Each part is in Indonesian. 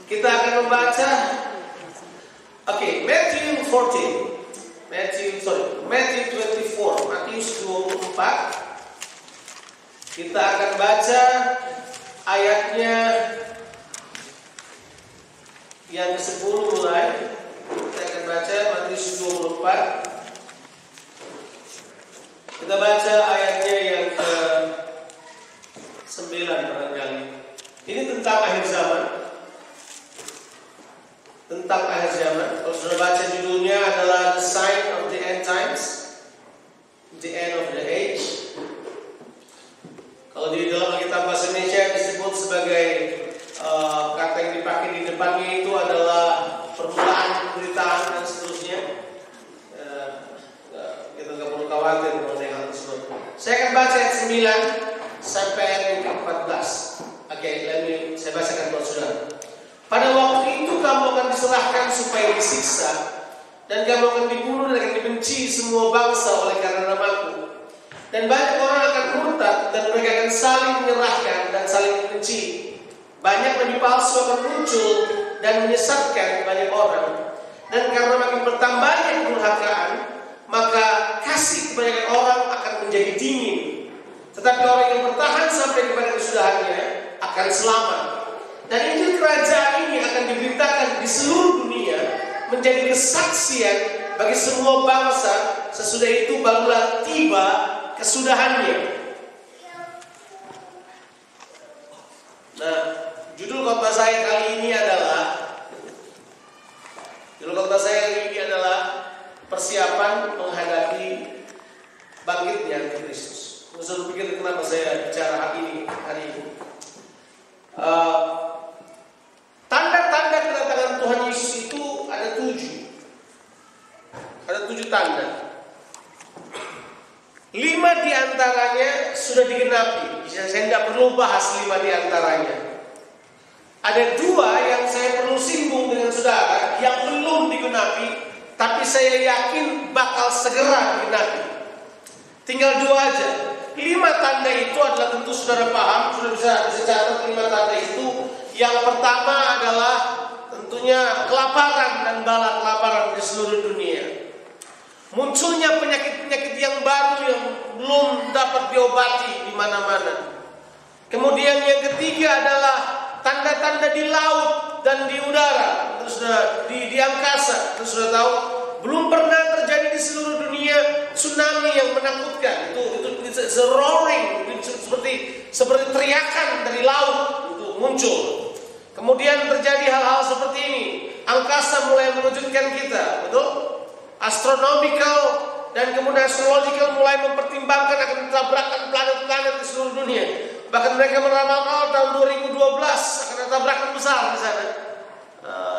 Kita akan membaca Matthew 24, Matius 24. Kita akan baca ayatnya yang ke-10 mulai. Kita akan baca Matius 24. Kita baca ayatnya yang ke-9 barangkali. Ini tentang akhir zaman. Kalau sudah baca judulnya adalah The Sign of the End Times, The End of the Age. Kalau di dalam Alkitab bahasa Indonesia disebut sebagai kata yang dipakai di depannya itu adalah permulaan pemberitaan dan seterusnya. Kita nggak perlu khawatir mengenai hal tersebut. Saya akan baca ayat 9 sampai ayat yang ke-14. Saya bacakan buat saudara. Pada waktu itu kamu akan diserahkan supaya disiksa, dan kamu akan dibunuh dan akan dibenci semua bangsa oleh karena namaku. Dan banyak orang akan murtad dan mereka akan saling menyerahkan dan saling membenci. Banyak nabi palsu akan muncul dan menyesatkan banyak orang. Dan karena makin bertambahnya kedurhakaan, maka kasih kebanyakan orang akan menjadi dingin. Tetapi orang yang bertahan sampai kepada kesudahannya akan selamat. Dan Injil kerajaan ini akan diberitakan di seluruh dunia menjadi kesaksian bagi semua bangsa. Sesudah itu barulah tiba kesudahannya. Nah, judul khotbah saya kali ini adalah persiapan menghadapi bangkitnya Kristus. Saya selalu pikir kenapa saya bicara hal ini hari ini. Tanda-tanda kedatangan Tuhan Yesus itu ada 7. Ada 7 tanda. 5 diantaranya sudah digenapi. Saya tidak perlu bahas 5 diantaranya. Ada 2 yang saya perlu singgung dengan saudara yang belum digenapi, tapi saya yakin bakal segera digenapi. Tinggal 2 aja. 5 tanda itu adalah, tentu saudara paham, sudah bisa catat 5 tanda itu. Yang pertama adalah tentunya kelaparan dan bala kelaparan di seluruh dunia. Munculnya penyakit-penyakit yang baru yang belum dapat diobati di mana-mana. Kemudian yang ketiga adalah tanda-tanda di laut dan di udara, terus di angkasa. Terus sudah tahu, belum pernah terjadi di seluruh dunia tsunami yang menakutkan. Itu roaring, seperti teriakan dari laut itu muncul. Kemudian terjadi hal-hal seperti ini. Angkasa mulai mengejutkan kita, betul? Astronomical dan kemudian astrological mulai mempertimbangkan akan tabrakan planet-planet di seluruh dunia. Bahkan mereka meramalkan tahun 2012 akan ada tabrakan besar di sana.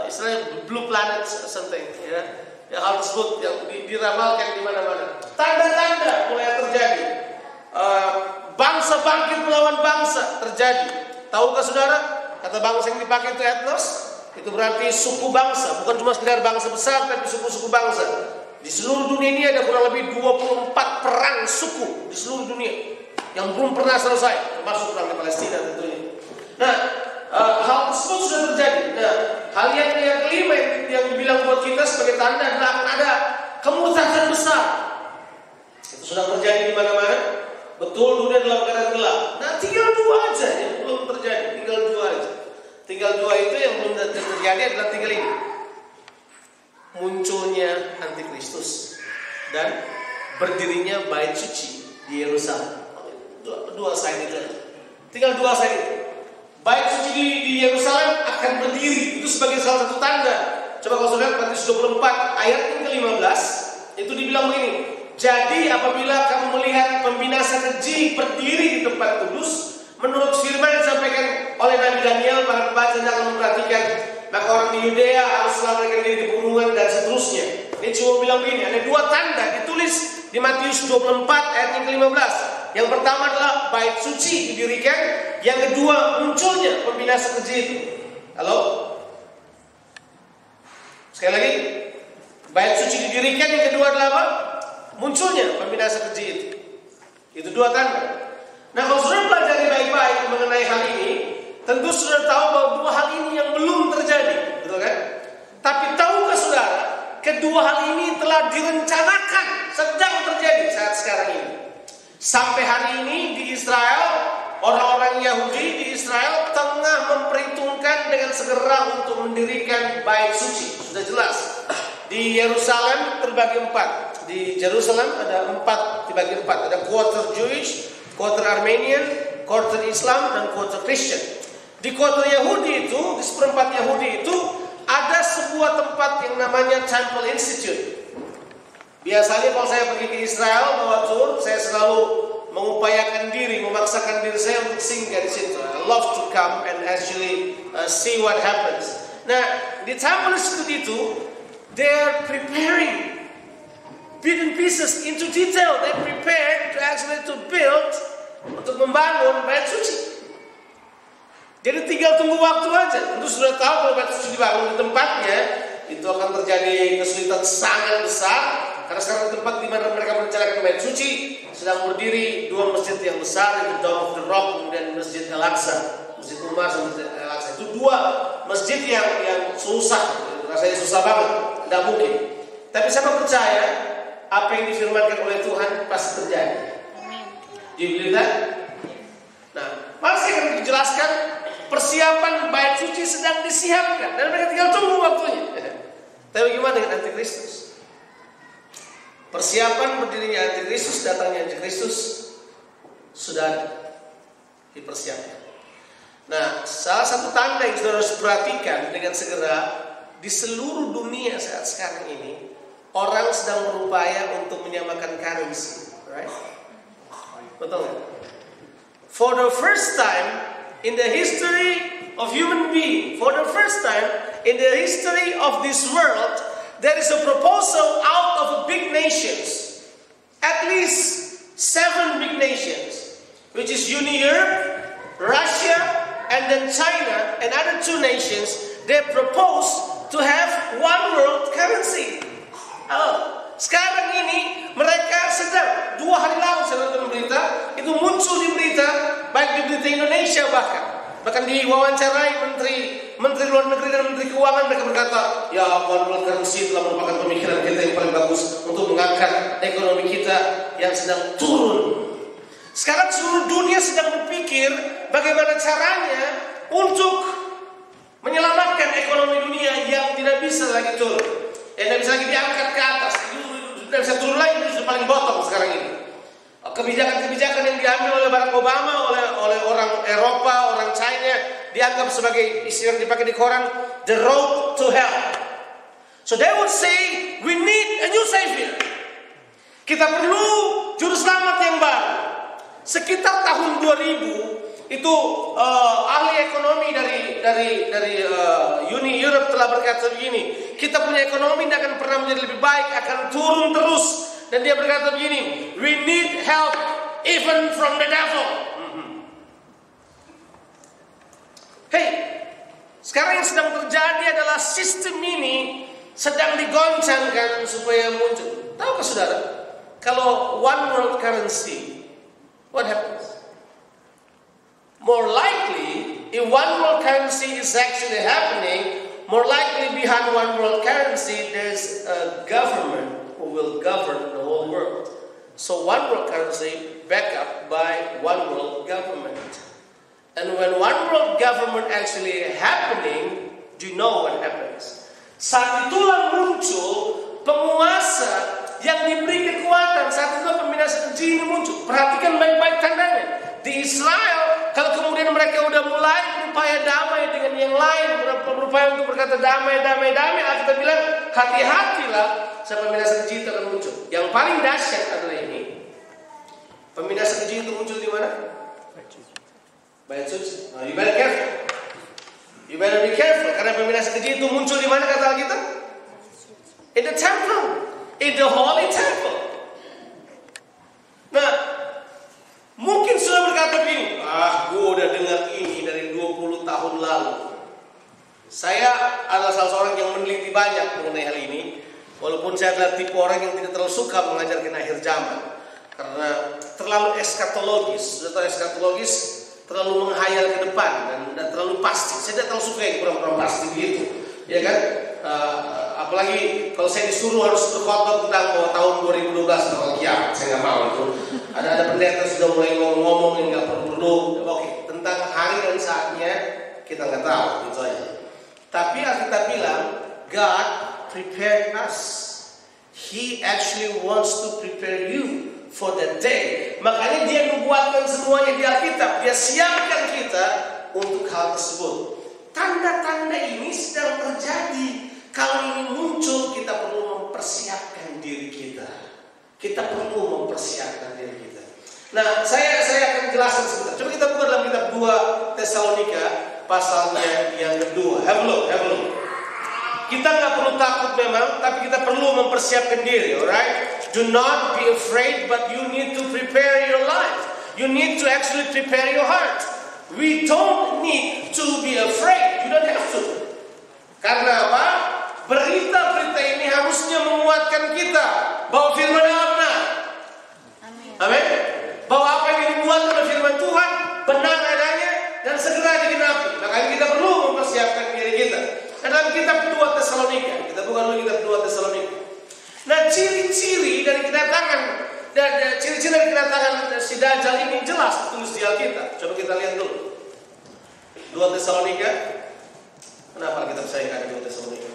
Istilahnya blue planet something, ya. Yang hal tersebut yang diramalkan di mana-mana. Tanda-tanda mulai terjadi. Bangsa bangkit melawan bangsa terjadi. Tahukah saudara? Kata bangsa yang dipakai itu etnos. Itu berarti suku bangsa, bukan cuma sekedar bangsa besar, tapi suku-suku bangsa. Di seluruh dunia ini ada kurang lebih 24 perang suku di seluruh dunia yang belum pernah selesai, termasuk perang di Palestina tentunya. Nah, hal tersebut sudah terjadi. Nah, hal yang kelima yang dibilang buat kita sebagai tanda adalah akan ada kemurtadan besar. Itu sudah terjadi di mana-mana. Betul, dunia dalam keadaan gelap. Nah, tinggal 2 aja yang belum terjadi. Tinggal 2 aja. Tinggal 2 itu yang belum terjadi adalah tinggal ini. Munculnya Antikristus dan berdirinya bait suci di Yerusalem. 2 sign itu. Tinggal 2 sign itu. Bait suci di Yerusalem akan berdiri. Itu sebagai salah satu tanda. Coba kalau saudara Matius 24 ayat yang ke-15 itu dibilang begini. Jadi apabila kamu melihat pembinasa keji berdiri di tempat kudus, menurut firman yang disampaikan oleh Nabi Daniel, para pembaca akan memperhatikan, maka orang di Yudea harus melarikan diri ke pegunungan dan seterusnya. Ini cuma bilang begini, ada 2 tanda ditulis di Matius 24 ayat yang ke-15. Yang pertama adalah bait suci didirikan, yang kedua munculnya pembinasa keji itu. Halo? Sekali lagi, bait suci didirikan, yang kedua adalah apa? Munculnya pembinasa keji itu. Itu 2 tanda. Nah, kalau sudah pelajari baik-baik mengenai hal ini, tentu sudah tahu bahwa 2 hal ini yang belum terjadi. telah direncanakan, sedang terjadi saat sekarang ini. Sampai hari ini di Israel, orang-orang Yahudi di Israel tengah memperhitungkan dengan segera untuk mendirikan bait suci. Sudah jelas. Di Yerusalem terbagi 4. Di Jerusalem ada 4, dibagi 4. Ada quarter Jewish, quarter Armenian, quarter Islam, dan quarter Christian. Di quarter Yahudi itu, di seperempat Yahudi itu, ada sebuah tempat yang namanya Temple Institute. Biasanya kalau saya pergi ke Israel bawa tour, saya selalu mengupayakan diri, memaksakan diri saya untuk singgah di situ. I love to come and actually see what happens. Nah, di Temple Institute itu, they're preparing bits and pieces into detail. They prepared to actually to build, untuk membangun bait suci. Jadi tinggal tunggu waktu aja. Tentu sudah tahu kalau bait suci dibangun di tempatnya, itu akan terjadi kesulitan sangat besar. Karena sekarang tempat di mana mereka merencanakan bait suci sedang berdiri 2 masjid yang besar, itu Dome of the Rock, kemudian Masjid Al-Aqsa, Masjid Umar dan Masjid Al-Aqsa. Itu 2 masjid yang susah, rasanya susah banget, tidak mungkin. Tapi saya percaya apa yang difirmankan oleh Tuhan pasti terjadi. Do you believe that? Nah, masih akan dijelaskan persiapan bait suci sedang disiapkan dan mereka tinggal tunggu waktunya. Tapi bagaimana dengan Antikristus? Persiapan berdirinya Antikristus, datangnya Antikristus sudah dipersiapkan. Nah, salah satu tanda yang saudara harus perhatikan dengan segera di seluruh dunia saat sekarang ini, orang sedang berupaya untuk menyamakan currency, right? Betul nggak? For the first time in the history of human being, for the first time in the history of this world, there is a proposal out of big nations, at least 7 big nations, which is Europe, Russia, and then China, and other 2 nations. They propose to have one world currency. Sekarang ini mereka sedang 2 hari lalu saya nonton berita, itu muncul di berita, baik di berita Indonesia bahkan diwawancarai Menteri Luar Negeri dan Menteri Keuangan, mereka berkata, ya one world currency telah merupakan pemikiran kita yang paling bagus untuk mengangkat ekonomi kita yang sedang turun. Sekarang seluruh dunia sedang berpikir bagaimana caranya untuk menyelamatkan ekonomi dunia yang tidak bisa lagi turun, yang tidak bisa lagi diangkat ke atas, tidak bisa turun lagi, itu sudah paling bottom sekarang ini. Kebijakan-kebijakan yang diambil oleh Barack Obama, oleh orang Eropa, orang China, dianggap sebagai istilah yang dipakai di koran, the road to hell. So they would say, we need a new savior. Kita perlu juru selamat yang baru. Sekitar tahun 2000 itu ahli ekonomi dari Uni Europe telah berkata begini, kita punya ekonomi tidak akan pernah menjadi lebih baik, akan turun terus. Dan dia berkata begini, we need help even from the devil. Hey, sekarang yang sedang terjadi adalah sistem ini sedang digoncangkan supaya muncul. Tahukah saudara, kalau one world currency, what happens? More likely, if one world currency is actually happening, more likely behind one world currency, there's a government who will govern the whole world. So one world currency backed up by one world government. And when one world government actually happening, do you know what happens? Saat itulah muncul penguasa yang diberi kekuatan. Saat itu pembinaan keji ini muncul. Perhatikan baik-baik tandanya. Di Israel, kalau kemudian mereka udah mulai berupaya damai dengan yang lain, berupaya untuk berkata damai, kita bilang hati-hatilah, pembinaan keji itu akan muncul. Yang paling dahsyat adalah ini. Pembinaan keji itu muncul di mana? Bait suci. You better careful. You better be careful. Karena pembinaan keji itu muncul di mana kata kita? In the temple. In the holy temple. Nah, mungkin sudah berkata begini, gue udah dengar ini dari 20 tahun lalu. Saya adalah salah seorang yang meneliti banyak mengenai hal ini. Walaupun saya adalah tipe orang yang tidak terlalu suka mengajarkan akhir zaman, karena terlalu eskatologis. Sudah tahu eskatologis, terlalu menghayal ke depan dan terlalu pasti. Saya tidak terlalu suka yang kurang-kurang pasti begitu, ya kan? apalagi kalau saya disuruh harus berkhotbah tentang tahun 2012 tentang kiamat, saya nggak mau itu. Ada pendeta sudah mulai ngomong yang nggak perlu. Oke, tentang hari dan saatnya kita nggak tahu, itu aja. Tapi Alkitab bilang God prepared us. He actually wants to prepare you for the day. Makanya dia membuatkan semuanya di Alkitab. Dia siapkan kita untuk hal tersebut. Tanda-tanda ini sedang terjadi. Kalau ini muncul, kita perlu mempersiapkan diri kita. Kita perlu mempersiapkan diri kita. Nah, saya akan jelaskan sebentar. Coba kita buka dalam kitab 2 Tesalonika pasalnya yang kedua. Have a look. Kita nggak perlu takut memang, tapi kita perlu mempersiapkan diri, alright? Do not be afraid, but you need to prepare your life. You need to actually prepare your heart. We don't need to be afraid. You don't have to. Karena apa? Berita-berita ini harusnya menguatkan kita bahwa firman Allah benar. Amin. Bahwa apa yang dibuat oleh firman Tuhan benar adanya dan segera digenapi. Makanya kita perlu mempersiapkan diri kita. Dalam kitab 2 Tesalonika, kita buka dulu kitab 2 Tesalonika. Nah, ciri-ciri dari kedatangan si Dajjal ini jelas ditulis di Alkitab. Coba kita lihat dulu. 2 Tesalonika. Kenapa Alkitab saya nggak ada 2 Tesalonika?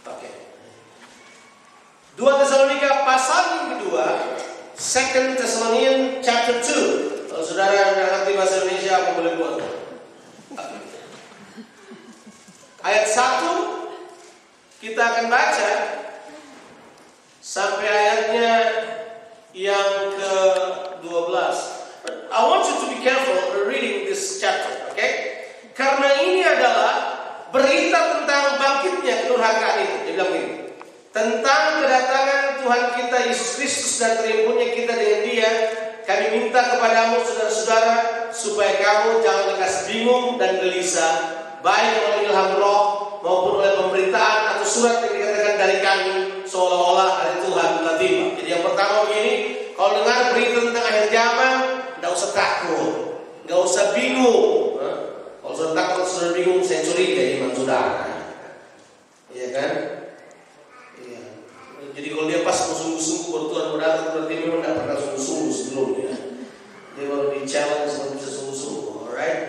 Oke. 2 Tesalonika pasal yang kedua, 2 Thessalonians chapter 2. Kalau saudara yang ngerti bahasa Indonesia, apa boleh buat? Ayat 1 kita akan baca sampai ayatnya yang ke-12. I want you to be careful reading this chapter, okay? Karena ini adalah berita tentang bangkitnya kedurhakaan itu. Dia bilang ini, tentang kedatangan Tuhan kita Yesus Kristus dan terimpunnya kita dengan Dia. Kami minta kepadamu saudara-saudara supaya kamu jangan lekas bingung dan gelisah, baik oleh ilham roh maupun oleh pemberitaan atau surat yang dikatakan dari kami seolah-olah dari Tuhan telah tiba. Jadi yang pertama begini, kalau dengar berita tentang akhir zaman, tidak usah takut, tidak usah bingung. Kalau sudah takut, sudah bingung, saya curiga iman saudara. Iya kan? Iya. Jadi kalau dia pas mau sungguh-sungguh bertuhan berdatang, berarti memang tidak pernah sungguh-sungguh sebelumnya. Dia baru di-challenge untuk bisa sungguh-sungguh, alright?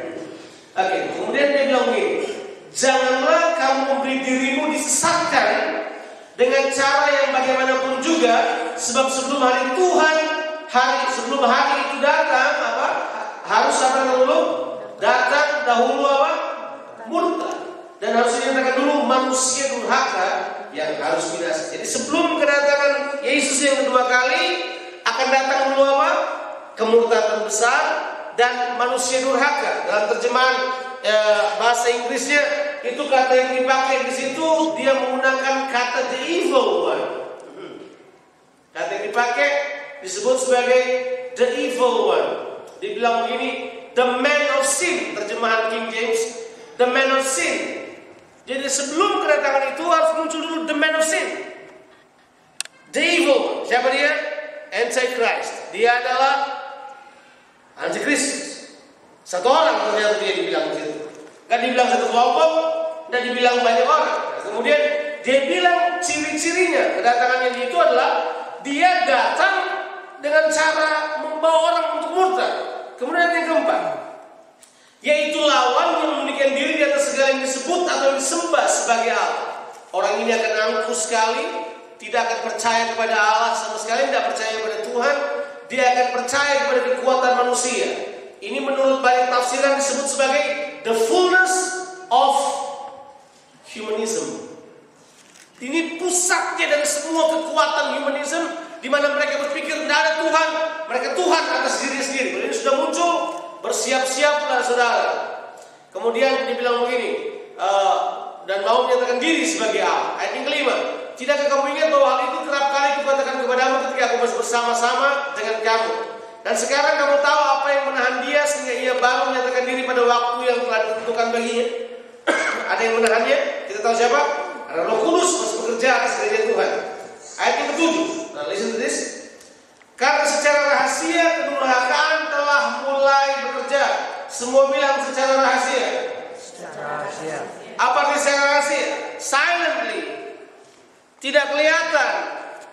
Oke, kemudian dia bilang begini, janganlah kamu memberi dirimu disesatkan dengan cara yang bagaimanapun juga, sebab sebelum hari Tuhan, sebelum hari itu datang, harus apa dahulu? Datang dahulu apa? Murka. Dan harus dinyatakan dulu manusia durhaka yang harus binasa. Jadi sebelum kedatangan Yesus yang kedua kali, akan datang dulu apa? Kemurkaan besar dan manusia durhaka. Dalam terjemahan bahasa Inggrisnya itu kata yang dipakai di situ, dia menggunakan kata the evil one. Kata yang dipakai disebut sebagai the evil one. Dibilang begini, the man of sin, terjemahan King James, the man of sin. Jadi sebelum kedatangan itu harus muncul dulu the man of sin, the evil one. Siapa dia? Antichrist. Dia adalah Antikristus. Satu orang ternyata dia dibilang begitu. Kan dibilang satu kelompok, dan dibilang banyak orang. Kemudian dia bilang ciri-cirinya kedatangannya itu adalah dia datang dengan cara membawa orang untuk murtad. Kemudian yang keempat, yaitu lawan yang memiliki diri di atas segala yang disebut atau yang disembah sebagai Allah. Orang ini akan angkuh sekali, tidak akan percaya kepada Allah sama sekali, tidak percaya kepada Tuhan. Dia akan percaya kepada kekuatan manusia. Ini menurut banyak tafsiran disebut sebagai the fullness of humanism. Ini pusatnya dari semua kekuatan humanism, di mana mereka berpikir tidak ada Tuhan, mereka Tuhan atas diri sendiri. Ini sudah muncul, bersiap-siaplah saudara. Kemudian dibilang begini, dan mau menyatakan diri sebagai Allah. Ayat yang kelima, tidakkah kamu ingat bahwa hal itu kerap kali kukatakan kepadamu ketika aku masih bersama-sama dengan kamu? Dan sekarang kamu tahu apa yang menahan dia sehingga ia baru menyatakan diri pada waktu yang telah ditentukan baginya. Ada yang menahannya? Kita tahu siapa? Ada Roh Kudus masih bekerja atas gereja Tuhan. Ayat yang ke-7. Nah, listen to this. Karena secara rahasia kedurhakaan telah mulai bekerja. Semua bilang secara rahasia. Rahasia. Apa arti secara rahasia? Silently. Tidak kelihatan,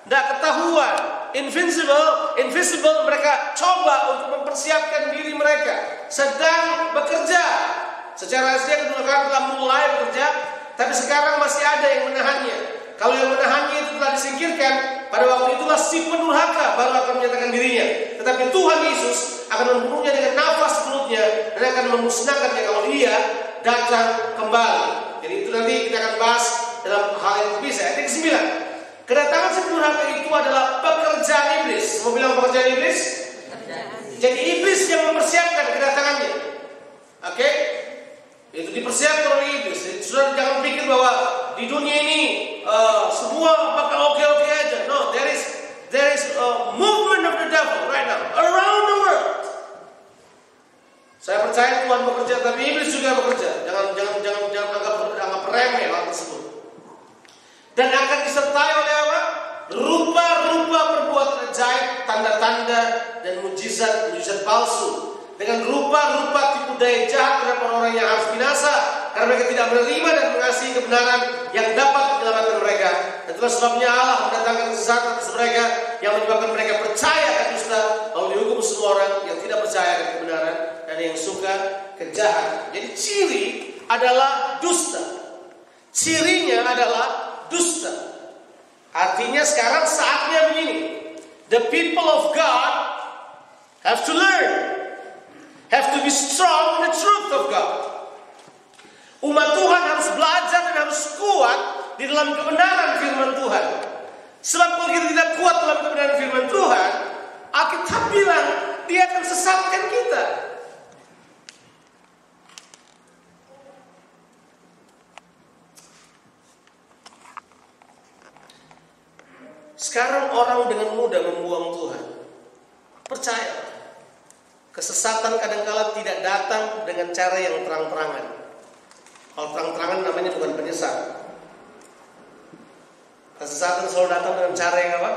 tidak ketahuan. Invisible, mereka coba untuk mempersiapkan diri mereka. Sedang bekerja. Secara rahasia kedua kali telah mulai bekerja, tapi sekarang masih ada yang menahannya. Kalau yang menahannya itu telah disingkirkan, pada waktu itulah si pendurhaka baru akan menyatakan dirinya. Tetapi Tuhan Yesus akan membunuhnya dengan nafas mulutnya dan akan memusnahkannya kalau ia datang kembali. Jadi itu nanti kita akan bahas dalam hal yang bisa. Ayat 9. Kedatangan si pendurhaka itu adalah pekerjaan iblis. Mau bilang pekerjaan iblis? Jadi iblis yang mempersiapkan kedatangannya. Oke? Itu dipersiapkan oleh iblis. Jadi, sudah jangan pikir bahwa di dunia ini semua bakal oke-oke aja. No, there is a movement of the devil right now around the world. Saya percaya Tuhan bekerja, tapi iblis juga bekerja. Jangan anggap remeh hal tersebut. Dan akan disertai oleh apa? Rupa-rupa perbuatan ajaib, tanda-tanda dan mujizat palsu. Dengan rupa-rupa tipu daya jahat terhadap orang-orang yang harus binasa, karena mereka tidak menerima dan mengasihi kebenaran yang dapat menyelamatkan mereka. Dan itulah sebabnya Allah mendatangkan kesesatan atas mereka, yang menyebabkan mereka percaya akan dusta, lalu dihukum semua orang yang tidak percaya akan kebenaran dan yang suka kejahatan. Jadi ciri adalah dusta. Cirinya adalah dusta. Artinya sekarang saatnya begini. The people of God have to learn, have to be strong in the truth of God. Umat Tuhan harus belajar dan harus kuat di dalam kebenaran firman Tuhan. Sebab kalau kita tidak kuat dalam kebenaran firman Tuhan, Alkitab bilang dia akan sesatkan kita. Sekarang orang dengan mudah membuang Tuhan. Percaya, kesesatan kadang-kala tidak datang dengan cara yang terang-terangan. Kalau terang-terangan namanya bukan penyesat. Kesesatan selalu datang dengan cara yang apa?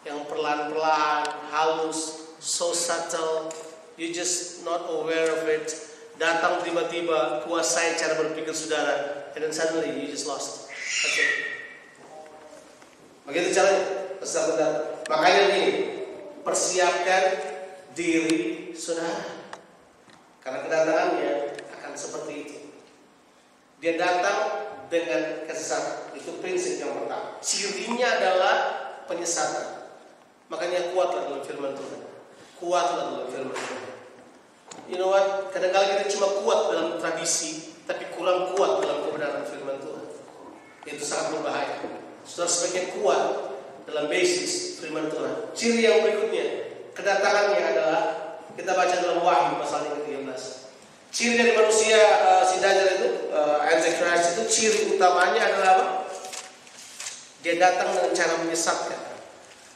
Yang perlahan-lahan, halus, so subtle, you just not aware of it. Datang tiba-tiba, kuasai cara berpikir saudara, and then suddenly you just lost. That's it. Begitu caranya kesesatan datang. Makanya ini, persiapkan diri saudara, karena kedatangannya akan seperti itu. Dia datang dengan kesesatan. Itu prinsip yang pertama. Cirinya adalah penyesatan. Makanya kuatlah dalam firman Tuhan. Kuatlah dalam firman Tuhan. You know what? Kadang-kadang kita cuma kuat dalam tradisi, tapi kurang kuat dalam kebenaran firman Tuhan. Itu sangat berbahaya. Saudara sebaiknya kuat dalam basis firman Tuhan. Ciri yang berikutnya, kedatangannya adalah, kita baca dalam Wahyu pasal yang ke-13. Ciri dari manusia si Dajjal itu, Antichrist itu, ciri utamanya adalah apa? Dia datang dengan cara menyesatkan.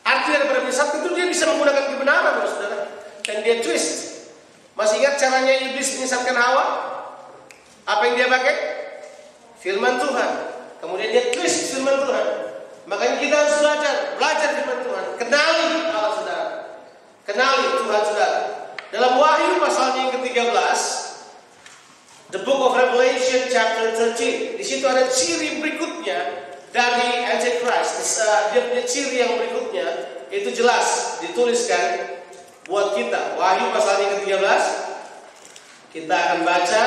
Arti daripada menyesatkan itu dia bisa menggunakan kebenaran, saudara, dan dia twist. Masih ingat caranya iblis menyesatkan Hawa? Apa yang dia pakai? Firman Tuhan. Kemudian dia twist firman Tuhan. Makanya kita harus belajar firman Tuhan. Kenali Allah saudara. Kenali Tuhan saudara. Dalam Wahyu pasalnya yang ke-13, The Book of Revelation chapter 13. Di situ ada ciri berikutnya dari Antichrist. Dia punya ciri yang berikutnya, itu jelas dituliskan buat kita. Wahyu pasalnya yang ke-13. Kita akan baca.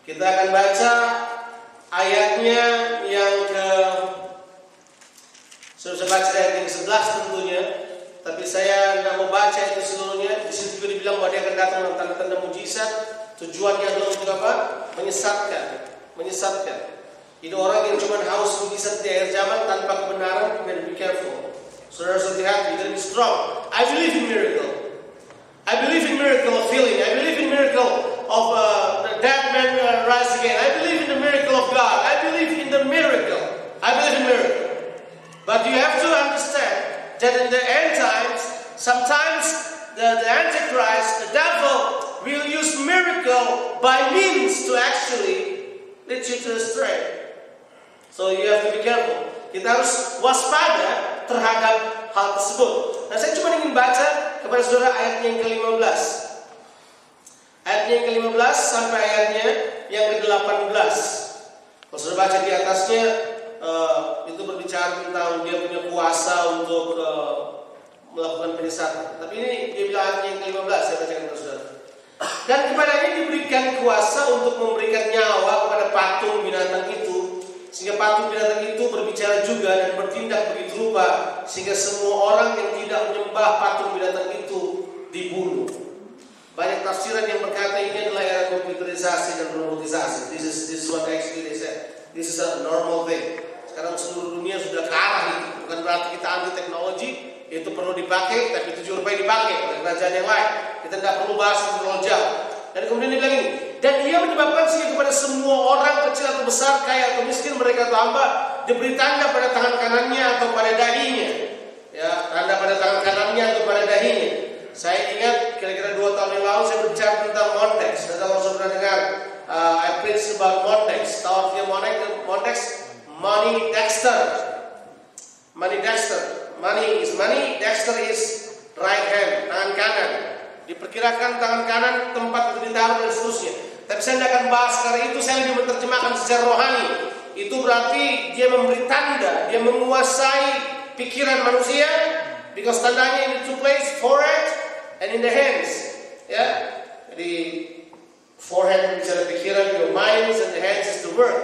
Kita akan baca ayatnya yang sudah saya baca ayat yang 11 tentunya, tapi saya tidak mau baca itu seluruhnya. Di situ juga dibilang bahwa dia akan datang dengan tanda-tanda mujizat. Tujuannya adalah untuk apa? Menyesatkan. Itu orang yang cuma haus mujizat di akhir zaman tanpa kebenaran. You better be careful. Saudara hati-hati, you gotta be strong. I believe in miracle. I believe in miracle of healing. I believe in miracle of the dead man rise again. I believe in the miracle of God. I believe in the miracle. I believe in miracle. But you have to understand that in the end times, sometimes the Antichrist, the devil, will use miracle by means to actually lead you to astray. So you have to be careful. Kita harus waspada terhadap hal tersebut. Nah, saya cuma ingin ingin baca kepada saudara ayatnya yang ke-15. Ayatnya yang ke-15 sampai ayatnya yang ke-18. Kalau saudara baca di atasnya, itu berbicara tentang dia punya kuasa untuk melakukan penyesatan. Tapi ini dia bilang ayatnya yang ke-15, saya bacakan kepada saudara. Dan kepadanya diberikan kuasa untuk memberikan nyawa kepada patung binatang itu, sehingga patung binatang itu berbicara juga dan bertindak begitu rupa, sehingga semua orang yang tidak menyembah patung binatang itu dibunuh. Banyak tafsiran yang berkata ini adalah era komputerisasi dan robotisasi. This is what actually they said. This is a normal thing. Sekarang seluruh dunia sudah ke arah itu. Bukan berarti kita anti teknologi, itu perlu dipakai, tapi itu juga dipakai oleh kerajaan yang lain. Kita tidak perlu bahas itu terlalu jauh. Dan kemudian dia bilang ini, dan ia menyebabkan sehingga kepada semua orang kecil atau besar, kaya atau miskin, mereka atau hamba, diberi tanda pada tangan kanannya atau pada dahinya. Ya, tanda pada tangan kanannya atau pada dahinya. Saya ingat kira-kira 2 tahun yang lalu saya berbicara tentang Mondex. Saya tahu kalau saudara dengar, I preach about Mondex. Tahu artinya Mondex? Money Dexter. Money Dexter. Money is money, Dexter is right hand, tangan kanan. Diperkirakan tangan kanan tempat itu ditaruh dan seterusnya. Tapi saya tidak akan bahas karena itu, saya lebih menerjemahkan secara rohani. Itu berarti dia memberi tanda, dia menguasai pikiran manusia. Because tandanya in the 2 places, forehead and in the hands. Ya, jadi forehead bicara pikiran, your minds, and the hands is the work.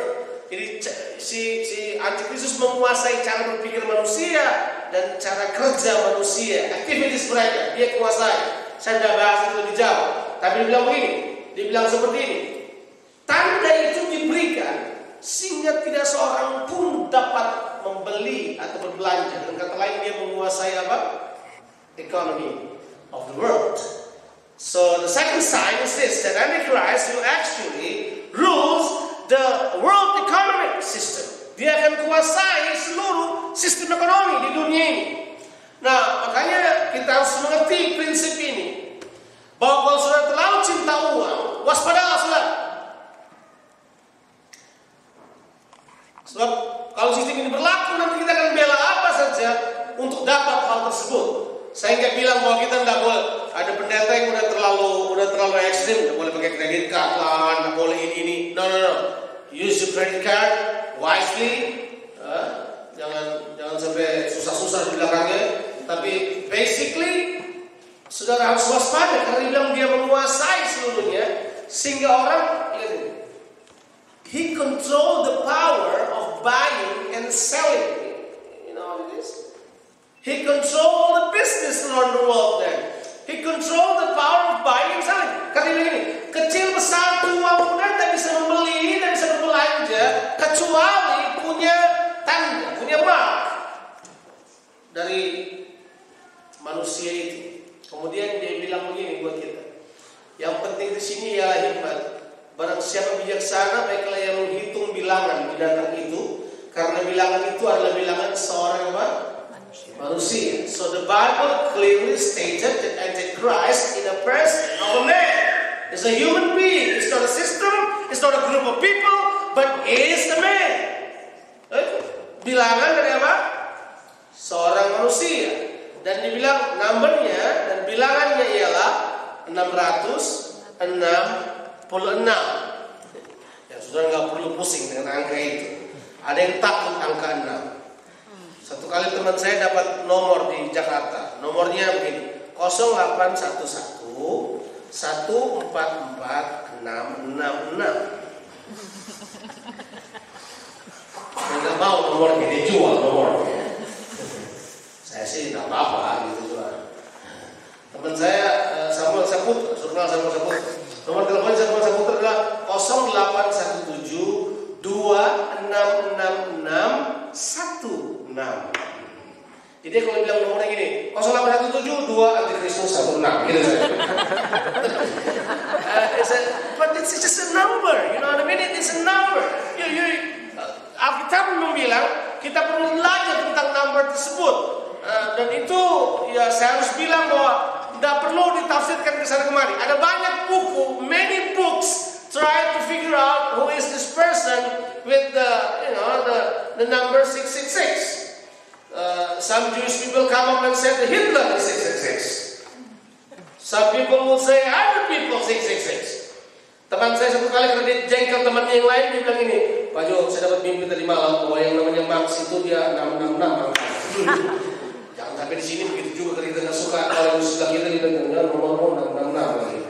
Jadi si antikristus menguasai cara berpikir manusia dan cara kerja manusia, aktivitas mereka dia kuasai. Saya tidak bahas itu lebih jauh. Tapi dia bilang begini, dia bilang seperti ini. Tanda itu diberikan sehingga tidak seorang pun dapat membeli atau berbelanja. Dengan kata lain dia menguasai apa? Economy of the world. So the second sign is this, that Antichrist will actually rules the world economic system. Dia akan kuasai seluruh sistem ekonomi di dunia ini. Nah, makanya kita harus mengerti prinsip ini, bahwa kalau saudara terlalu cinta uang, waspadalah saudara. Sebab kalau sistem ini berlaku, nanti kita akan bela apa saja untuk dapat hal tersebut. Saya nggak bilang bahwa kita nggak boleh, ada pendeta yang udah terlalu ekstrim, nggak boleh pakai kredit card lah, nggak boleh ini. No. Use your credit card wisely. Jangan sampai susah-susah di belakangnya. Tapi basically saudara harus waspada karena dia bilang dia menguasai seluruhnya, sehingga orang lihat ini. He control the power of buying and selling. You know what it is? He control the business around the world then. He control the power of buying and selling. Karena ini kecil besar tua muda tidak bisa membeli, tidak bisa berbelanja kecuali punya tanda, punya mark dari manusia itu. Kemudian dia bilang begini buat kita. Yang penting di sini ialah hikmat. Barang siapa bijaksana, baiklah yang menghitung bilangan binatang itu, karena bilangan itu adalah bilangan seorang apa? Manusia. So the Bible clearly stated that Antichrist is a person of a man. It's a human being. It's not a system. It's not a group of people, but is a man. Bilangan dari apa? Seorang manusia. Dan dibilang numbernya dan bilangannya ialah 666. Ya sudah nggak perlu pusing dengan angka itu. Ada yang takut angka 6. Satu kali teman saya dapat nomor di Jakarta. Nomornya begini, 0811 144 666. Saya nggak mau nomornya dijual nomornya. Saya sih nggak apa-apa gitu juga. Teman saya Samuel Saputra, Samuel Saputra. Nomor telepon Samuel Saputra adalah 0817 2666 16. Jadi kalau bilang nomornya gini, 0817 2 Antikristus 16 gitu. But it's just a number, you know what I mean? It's a number. Alkitab membilang kita perlu belajar tentang number tersebut. Dan itu ya saya harus bilang bahwa tidak perlu ditafsirkan ke sana kemari. Ada banyak buku, many books try to figure out who is this person with the number 666. some Jewish people come up and say that Hitler is 666. Some people will say other people 666. Teman saya satu kali karena dia jengkel temannya yang lain, dia bilang ini, Pak Jo, saya dapat mimpi tadi malam bahwa yang namanya Marx itu dia 666. Jangan sampai di sini begitu juga kita nggak suka kalau sudah kita didengar nomor 666 lagi.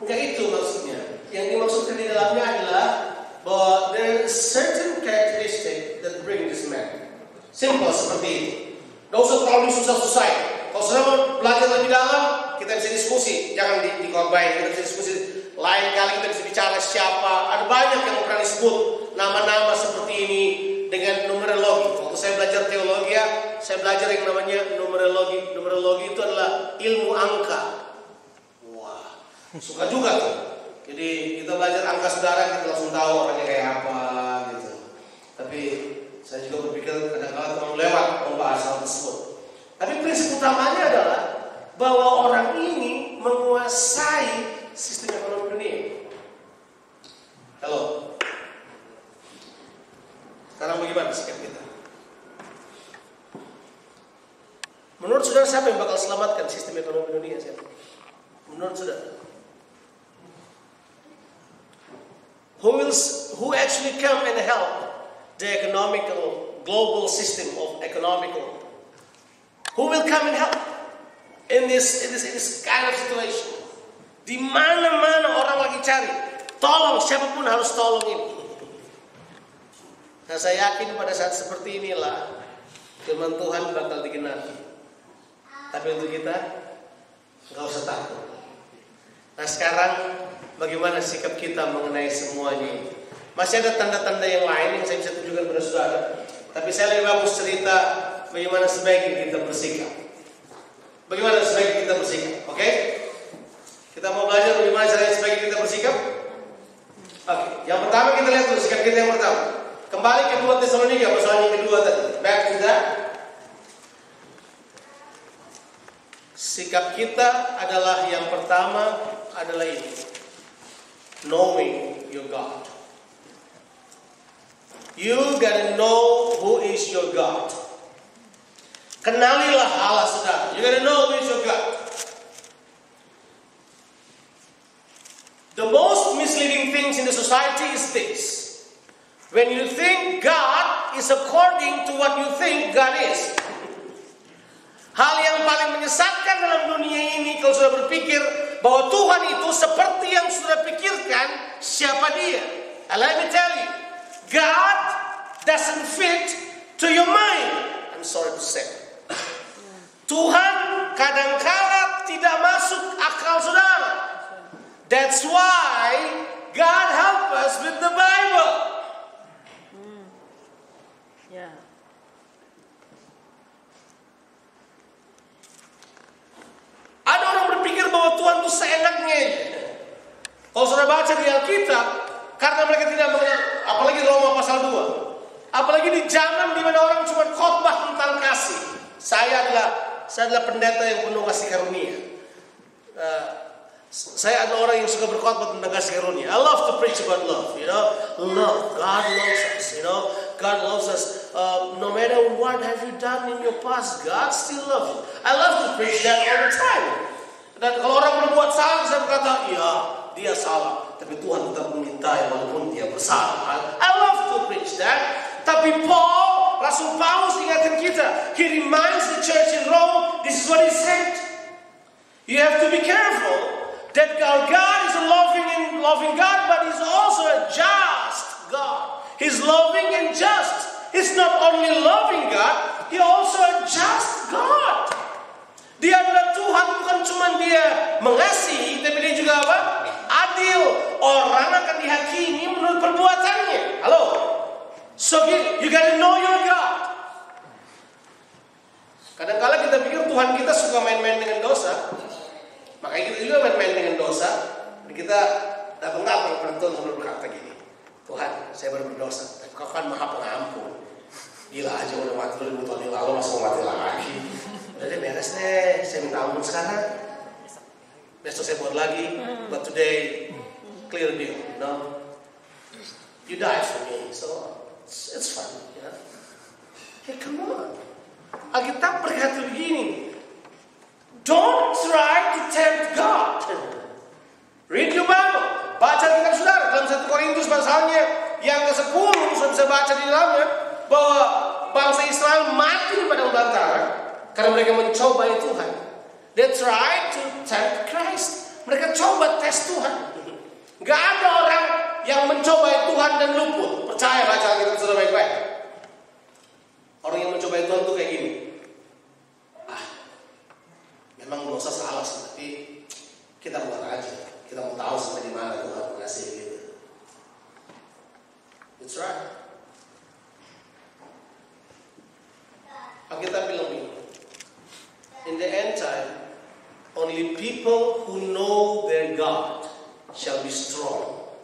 Enggak itu maksudnya. Yang dimaksudkan di dalamnya adalah bahwa there is certain characteristic that bring this man. Simple seperti itu. Gak usah terlalu susah-susah. Kalau sudah mau belajar lebih dalam, kita bisa diskusi. Jangan dikorbain, kita bisa diskusi. Lain kali kita bisa bicara siapa. Ada banyak yang pernah disebut nama-nama seperti ini dengan numerologi. Waktu saya belajar teologi, saya belajar yang namanya numerologi. Numerologi itu adalah ilmu angka. Wah, suka juga tuh. Jadi kita belajar angka saudara, kita langsung tahu orangnya kayak apa gitu. Tapi saya juga berpikir kadang-kadang terlalu lewat membahas hal tersebut. Tapi prinsip utamanya adalah bahwa orang ini menguasai sistem ekonomi dunia. Halo. Sekarang bagaimana sikap kita? Menurut saudara siapa yang bakal selamatkan sistem ekonomi dunia? Siapa? Menurut saudara? Who actually come and help the economical global system of economical? Who will come and help in this kind of situation? Di mana-mana orang lagi cari, tolong siapapun harus tolong ini. Nah, saya yakin pada saat seperti inilah firman Tuhan bakal digenapi. Tapi untuk kita nggak usah takut. Nah, sekarang bagaimana sikap kita mengenai semuanya ini? Masih ada tanda-tanda yang lain yang saya bisa tunjukkan kepada saudara. Tapi saya lebih bagus cerita bagaimana sebaiknya kita bersikap. Bagaimana sebaiknya kita bersikap, oke? Kita mau belajar bagaimana caranya sebaiknya kita bersikap. Oke, yang pertama kita lihat dulu sikap kita yang pertama. Kembali ke 2 Tesalonika, pasal yang kedua tadi. Back to that. Sikap kita adalah yang pertama adalah ini. Knowing your God. You gotta know who is your God. Kenalilah Allah saudara. You gotta know who is your God. The most misleading things in the society is this. When you think God is according to what you think God is. Hal yang paling menyesatkan dalam dunia ini kalau sudah berpikir bahwa Tuhan itu seperti yang sudah pikirkan siapa dia. And let me tell you, God doesn't fit to your mind. I'm sorry to say. Tuhan kadang-kala tidak masuk akal saudara. That's why God help us with the Bible. Yeah. Ada orang berpikir bahwa Tuhan itu seenaknya. Kalau sudah baca di Alkitab, karena mereka tidak mengenal, apalagi Roma pasal 2. Apalagi di zaman di mana orang cuma khotbah tentang kasih. Saya adalah pendeta yang penuh kasih karunia. Saya adalah orang yang suka berkhotbah tentang kasih karunia. I love to preach about love, you know. Love, God loves us, you know. God loves us. No matter what have you done in your past, God still loves you. I love to preach that all the time. Dan kalau orang berbuat salah, saya berkata, ya, dia salah. Tapi Tuhan tetap memintai walaupun dia bersalah. I love to preach that. Tapi Paul, Rasul Paulus ingatkan kita. He reminds the church in Rome, this is what he said. You have to be careful that our God is a loving God, but He's also a just God. He's loving and just. He's not only loving God, He also a just God. Dia adalah Tuhan, bukan cuma Dia mengasihi, tapi Dia juga apa? Adil. Orang akan dihakimi menurut perbuatannya. Halo. So you gotta know your God. Kadang-kala kita pikir Tuhan kita suka main-main dengan dosa. Makanya kita juga main-main dengan dosa. Dan kita datang-datang kepada Tuhan sambil berkata gini, Tuhan, saya baru berdosa, tapi Kau kan Maha Pengampun. Gila aja udah mati 2000 tahun yang lalu, masa mau mati lagi. Udah deh, beres deh, saya minta ampun sekarang. Besok saya buat lagi, but today clear deal, you know. You died for me, so it's fun, you know. Hey, come on. Alkitab berkata begini, don't try to tempt God. Read your Bible. Baca kitab saudara dalam 1 Korintus pasalnya yang ke-10, sudah bisa baca di dalamnya bahwa bangsa Israel mati di padang belantara karena mereka mencobai Tuhan. They tried to tempt Christ. Mereka coba tes Tuhan. Gak ada orang yang mencobai Tuhan dan luput. Percaya baca Alkitab sudah baik-baik. Orang yang mencobai Tuhan tuh kayak gini. Memang dosa salah sih, tapi kita buat aja. Kita mau tahu sampai di mana Tuhan mengasihi kita. That's right. Alkitab bilang begini. In the end time, only people who know their God shall be strong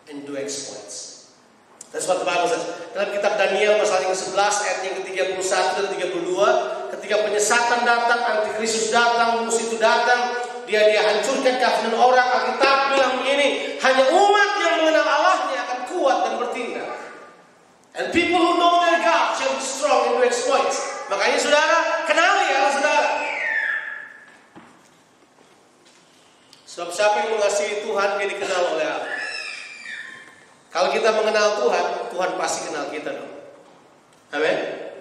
and do exploits. That's what the Bible says. Dalam kitab Daniel pasal yang ke-11 ayat yang ke-31 dan 32, ketika penyesatan datang, antikristus datang, musuh itu datang, dia hancurkan keyakinan orang. Alkitab bilang begini, hanya umat yang mengenal Allahnya akan kuat dan bertindak. And people who know their God shall be strong and do exploits. Makanya saudara, kenali Allah saudara. Sebab siapa yang mengasihi Tuhan, dia dikenal oleh Allah. Kalau kita mengenal Tuhan, Tuhan pasti kenal kita dong. Amin.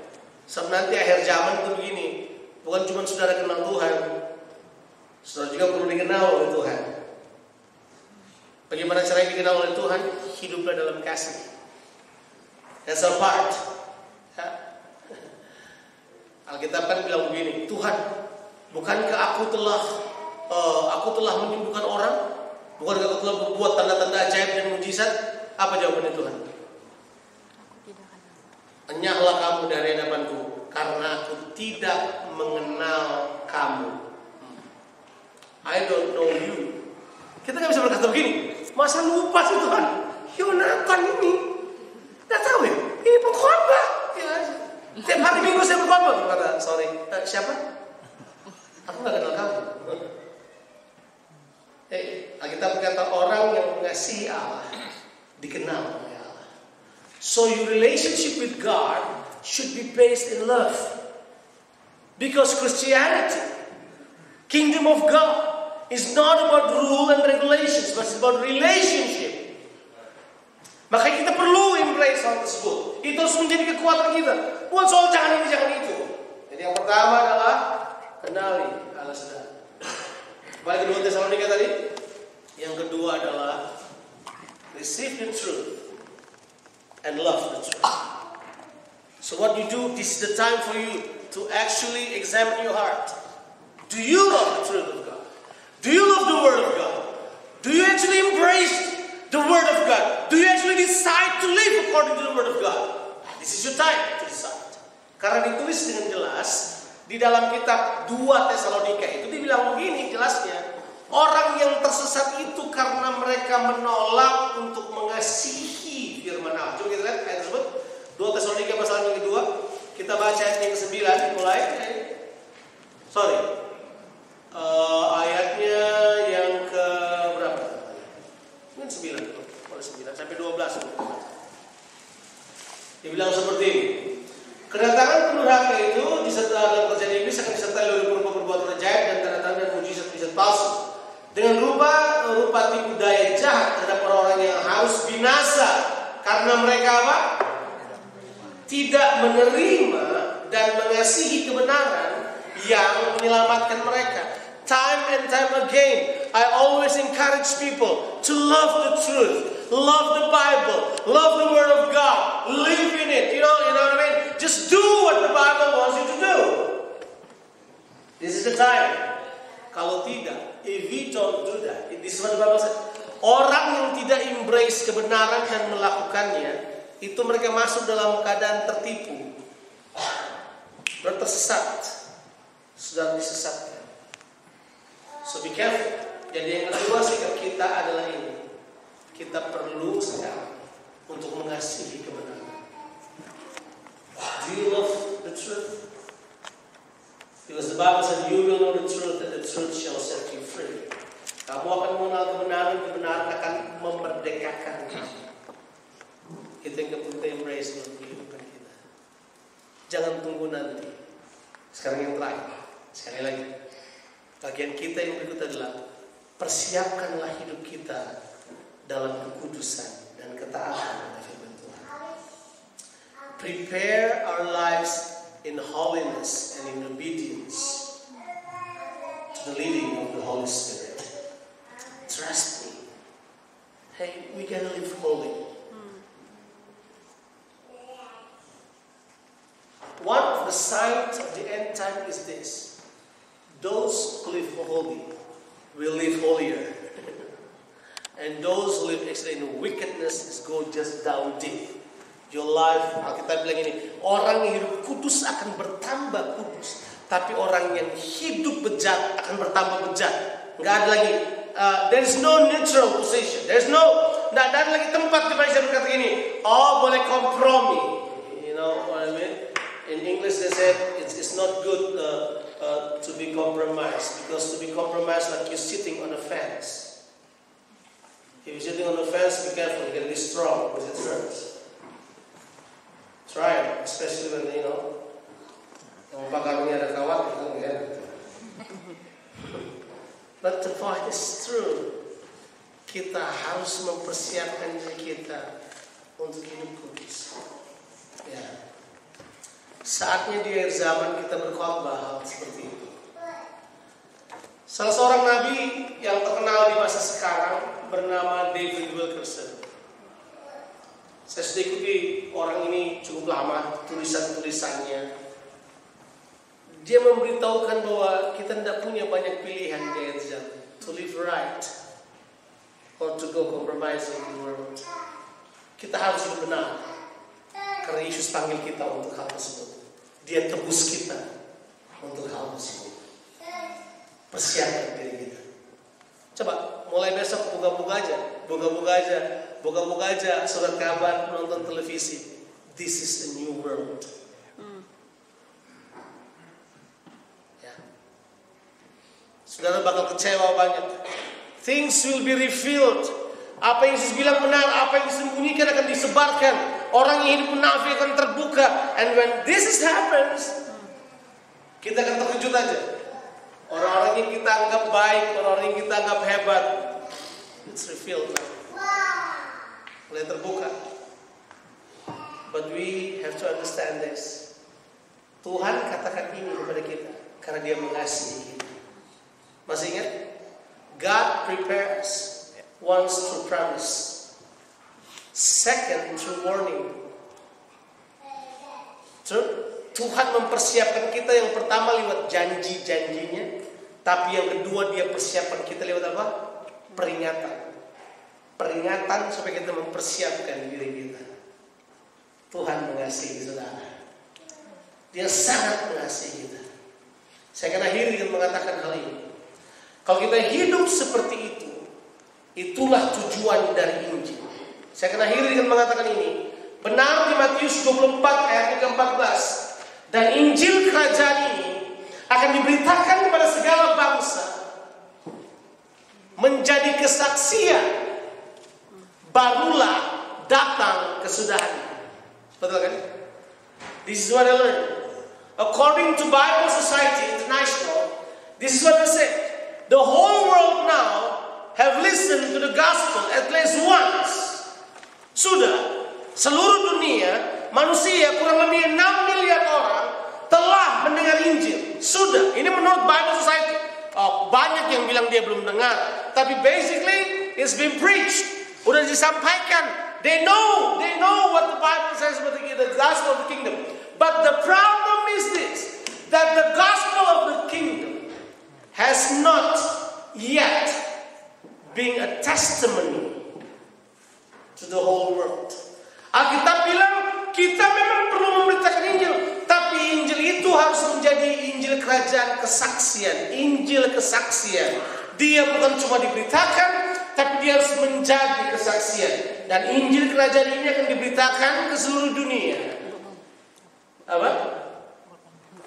Sebab nanti akhir zaman itu begini, bukan cuma saudara kenal Tuhan, saudara juga perlu dikenal oleh Tuhan. Bagaimana caranya dikenal oleh Tuhan? Hiduplah dalam kasih. That's our part. Ya. Alkitab kan bilang begini, Tuhan, bukankah aku telah menyembuhkan orang? Bukankah aku telah membuat tanda-tanda ajaib dan mujizat? Apa jawabannya Tuhan? Enyahlah kamu dari hadapanku, karena aku tidak mengenal kamu. I don't know you. Kita gak bisa berkata begini, masa lupa sih Tuhan? Yonatan ini, gak tahu ya? Ini pengkhotbah. Ya, tiap hari Minggu saya berkhotbah. Kata, sorry, siapa? Aku gak kenal kamu. Kita berkata orang yang mengasihi Allah dikenal oleh Allah. So your relationship with God should be based in love. Because Christianity, kingdom of God, is not about rule and regulations, but it's about relationship. Makanya kita perlu embrace hal tersebut. Itu harus menjadi kekuatan kita. Bukan soal jangan ini, jangan itu. Jadi yang pertama adalah kenali Allah saudara. Balik kedua Tesalonika tadi. Yang kedua adalah receive the truth and love the truth. So what you do, this is the time for you to actually examine your heart. Do you love the truth of God? Do you love the Word of God? Do you actually embrace the Word of God? Do you actually decide to live according to the Word of God? This is your time to decide. Karena ditulis dengan jelas di dalam kitab 2 Tesalonika itu dibilang begini jelasnya. Orang yang tersesat itu karena mereka menolak untuk mengasihi firman Allah. Coba kita lihat ayat tersebut. 2 Tesalonika pasal yang kedua. Kita baca ayat yang ke-9 mulai. Ayatnya yang ke berapa? Mungkin 9 sampai 12. Dibilang seperti ini. Kedatangan pendurhaka itu disertai dalam kerjaan iblis akan disertai oleh perbuatan ajaib dan tanda-tanda dan mujizat-mujizat palsu. Dengan rupa tipu daya jahat terhadap orang-orang yang harus binasa karena mereka apa? Tidak menerima dan mengasihi kebenaran yang menyelamatkan mereka. Time and time again, I always encourage people to love the truth, love the Bible, love the Word of God, live in it. You know what I mean? Just do what the Bible wants you to do. This is the time. Kalau tidak, if we don't do that, this is what the Bible says. Orang yang tidak embrace kebenaran dan melakukannya, itu mereka masuk dalam keadaan tertipu, tersesat, sudah disesatkan. So be careful. Jadi yang kedua sikap kita adalah ini. Kita perlu sekarang untuk mengasihi kebenaran. Do you love the truth? Because the Bible said, you will know the truth and the truth shall set you free. Kamu akan mengenal kebenaran, kebenaran akan memerdekakan kamu. Itu yang kita embrace dalam kehidupan kita. Jangan tunggu nanti. Sekarang yang terakhir, sekali lagi, bagian kita yang berikut adalah persiapkanlah hidup kita dalam kekudusan dan ketaatan pada firman Tuhan. Prepare our lives in holiness and in obedience to the leading of the Holy Spirit. Trust me. Hey, we gotta live holy. One of the signs of the end time is this: those who live holy will live holier, and those who live actually in wickedness is go just down deep. Your life, Alkitab bilang ini, orang yang hidup kudus akan bertambah kudus, tapi orang yang hidup bejat akan bertambah bejat. Nggak ada lagi, there is no neutral position, there is no, nggak ada lagi tempat di mana saya berkata gini, oh boleh kompromi, you know what I mean? In English they said it's not good to be compromised, because to be compromised like you're sitting on a fence. If you're sitting on a fence, be careful, you're going to be strong because it hurts. Try it, especially when yang bakarnya ada kawat, kan? But the point is true. Kita harus mempersiapkan diri kita untuk hidup kudus. Ya. Saatnya di akhir zaman kita berkhotbah hal seperti itu. Salah seorang nabi yang terkenal di masa sekarang bernama David Wilkerson. Saya sudah ikuti orang ini cukup lama, tulisan-tulisannya. Dia memberitahukan bahwa kita tidak punya banyak pilihan di akhir zaman. To live right or to go compromising the world. Kita harus hidup benar. Karena Yesus panggil kita untuk hal tersebut. Dia tebus kita untuk hal tersebut. Persiapkan diri kita. Coba mulai besok buka-buka aja surat kabar, nonton televisi. This is the new world. Ya. Saudara bakal kecewa banyak. Things will be revealed. Apa yang Yesus bilang benar, apa yang disembunyikan akan disebarkan. Orang yang hidup munafik akan terbuka. And when this happens, kita akan terkejut aja. Orang-orang yang kita anggap baik, orang-orang yang kita anggap hebat, it's revealed now. Mulai terbuka. But we have to understand this. Tuhan katakan ini kepada kita karena Dia mengasihi kita. Masih ingat? God prepares once through promise. Second, through warning. Tuhan mempersiapkan kita yang pertama lewat janji-janjinya, tapi yang kedua Dia persiapkan kita lewat apa? Peringatan supaya kita mempersiapkan diri kita. Tuhan mengasihi saudara. Dia sangat mengasihi kita. Saya akan akhiri dengan mengatakan hal ini. Kalau kita hidup seperti itu, itulah tujuan dari Injil. Saya akan akhiri dengan mengatakan ini. Benar di Matius 24 ayat ke-14. Dan Injil kerajaan ini akan diberitakan kepada segala bangsa. Menjadi kesaksian. Barulah datang kesudahannya. Betul kan? This is what I learned. According to Bible Society International, this is what they said. The whole world now have listened to the gospel at least once. Sudah, seluruh dunia, manusia kurang lebih 6 miliar orang telah mendengar Injil. Sudah, ini menurut Bible Society. Banyak yang bilang dia belum dengar, tapi basically it's been preached. Udah disampaikan. They know what the Bible says about the gospel of the kingdom. But the problem is this, that the gospel of the kingdom has not yet been a testimony to the whole world. Alkitab bilang kita memang perlu memberitakan Injil, tapi Injil itu harus menjadi Injil kerajaan kesaksian. Injil kesaksian. Dia bukan cuma diberitakan, tapi dia harus menjadi kesaksian. Dan Injil kerajaan ini akan diberitakan ke seluruh dunia. Apa?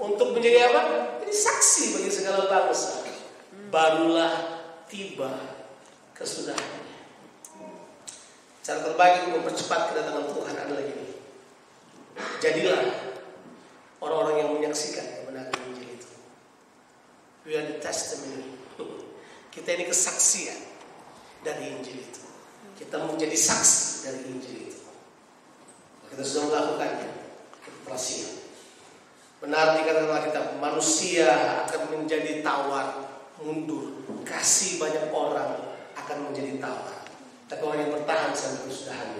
Untuk menjadi apa? Jadi saksi bagi segala bangsa. Barulah tiba kesudahannya. Cara terbaik untuk mempercepat kedatangan Tuhan adalah ini. Jadilah orang-orang yang menyaksikan kebenaran Injil itu. We are the testimony. Kita ini kesaksian dari Injil itu. Kita menjadi saksi dari Injil itu. Kita sudah melakukannya. Kita telah siap. Benar dikatakan Alkitab, manusia akan menjadi tawar, mundur. Kasih banyak orang akan menjadi tawar. Tapi orang yang bertahan sampai kesudahan